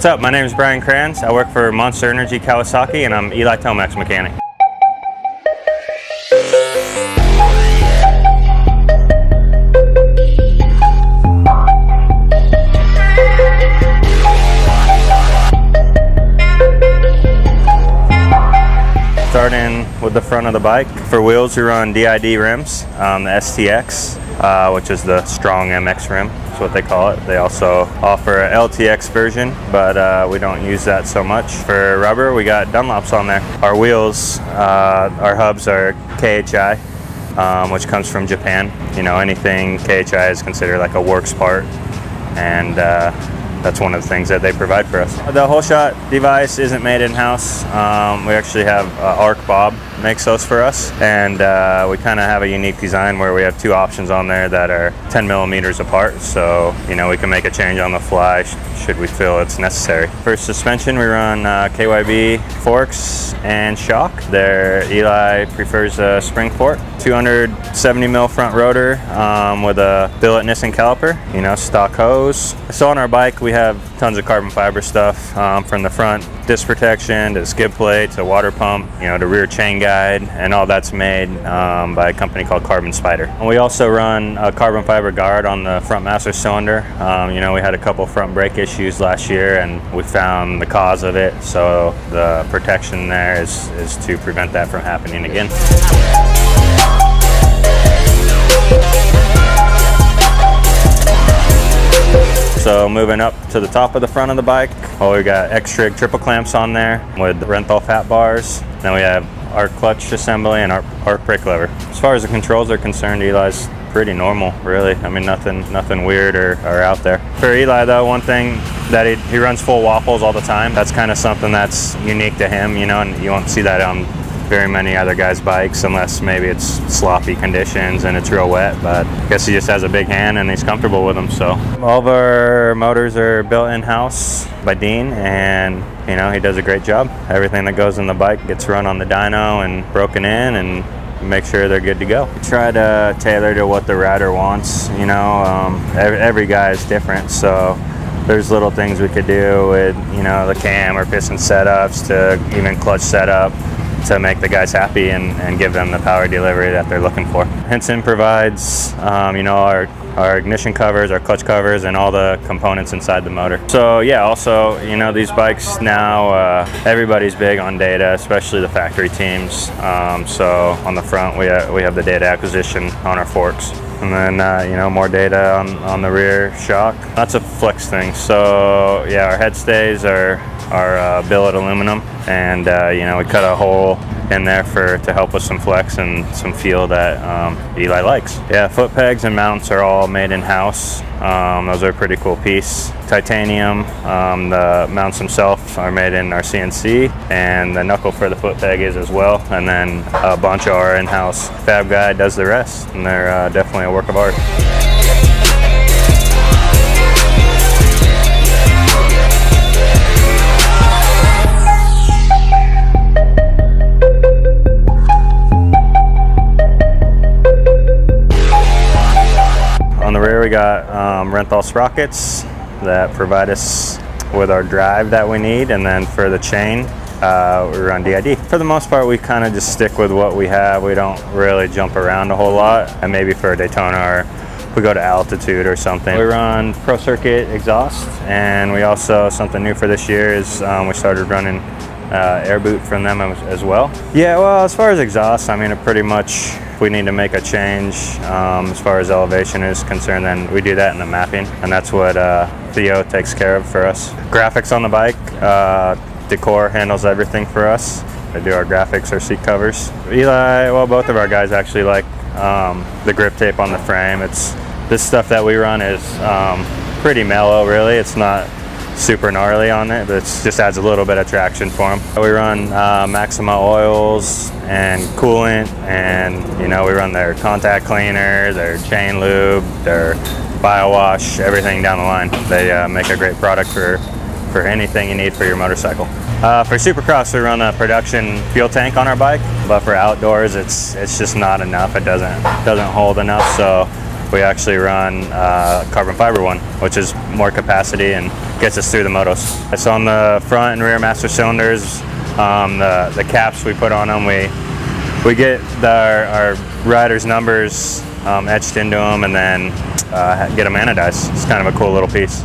What's up? My name is Brian Kranz. I work for Monster Energy Kawasaki, and I'm Eli Tomacs mechanic. Starting with the front of the bike. For wheels, we run DID rims, the STX, which is the strong MX rim. That's what they call it. They also offer a LTX version, but we don't use that so much. For rubber, we got Dunlops on there. Our wheels, our hubs are KHI, which comes from Japan. You know, anything KHI is considered like a works part, and that's one of the things that they provide for us. The whole shot device isn't made in-house. We actually have Arc Bob makes those for us, and we kind of have a unique design where we have two options on there that are 10 millimeters apart, so you know we can make a change on the fly should we feel it's necessary. For suspension, we run KYB forks and shock. Eli prefers a spring fork. 270 mil front rotor with a billet Nissan caliper, you know, stock hose. So on our bike we have tons of carbon fiber stuff, from the front disc protection to skid plate to water pump, you know, to rear chain guide, and all that's made by a company called Carbon Spider. And we also run a carbon fiber guard on the front master cylinder. You know, we had a couple front brake issues last year and we found the cause of it, so the protection there is to prevent that from happening again. So moving up to the top of the front of the bike, well, we got X-Trig triple clamps on there with Renthal fat bars. Then we have our clutch assembly and our brake lever. As far as the controls are concerned, Eli's pretty normal, really. I mean, nothing weird or out there. For Eli though, one thing that he runs full waffles all the time. That's kind of something that's unique to him, you know, and you won't see that on very many other guys' bikes unless maybe it's sloppy conditions and it's real wet, but I guess he just has a big hand and he's comfortable with them. So all of our motors are built in-house by Dean, and you know, he does a great job. Everything that goes in the bike gets run on the dyno and broken in and make sure they're good to go. We try to tailor to what the rider wants, you know. Every guy is different, so there's little things we could do with, you know, the cam or piston setups to even clutch setup to make the guys happy and give them the power delivery that they're looking for. Henson provides, you know, our ignition covers, our clutch covers, and all the components inside the motor. So yeah, also, you know, these bikes now, everybody's big on data, especially the factory teams. So on the front, we have the data acquisition on our forks. And then, you know, more data on the rear shock. That's a flex thing. So yeah, our head stays are billet aluminum, and you know, we cut a hole in there to help with some flex and some feel that Eli likes. Yeah, foot pegs and mounts are all made in-house. Those are a pretty cool piece. Titanium. The mounts themselves are made in our CNC, and the knuckle for the foot peg is as well. And then a bunch of our in-house fab guy does the rest, and they're definitely a work of art. On the rear we got Renthal sprockets that provide us with our drive that we need, and then for the chain we run DID. For the most part we kind of just stick with what we have. We don't really jump around a whole lot, and maybe for a Daytona or we go to altitude or something. We run Pro Circuit exhaust, and we also, something new for this year is we started running air boot from them as well. Yeah, well, as far as exhaust, I mean, it pretty much, if we need to make a change as far as elevation is concerned, then we do that in the mapping, and that's what Theo takes care of for us. Graphics on the bike, Decor handles everything for us. They do our graphics, our seat covers. Eli, well, both of our guys actually like the grip tape on the frame. This stuff that we run is pretty mellow, really. It's not super gnarly on it, but it just adds a little bit of traction for them. We run Maxima oils and coolant, and you know, we run their contact cleaner, their chain lube, their BioWash, everything down the line. They make a great product for anything you need for your motorcycle. For Supercross, we run a production fuel tank on our bike, but for outdoors, it's just not enough. It doesn't hold enough. So we actually run carbon fiber one, which is more capacity and gets us through the motos. So on the front and rear master cylinders, the caps we put on them, we get our riders' numbers etched into them and then get them anodized. It's kind of a cool little piece.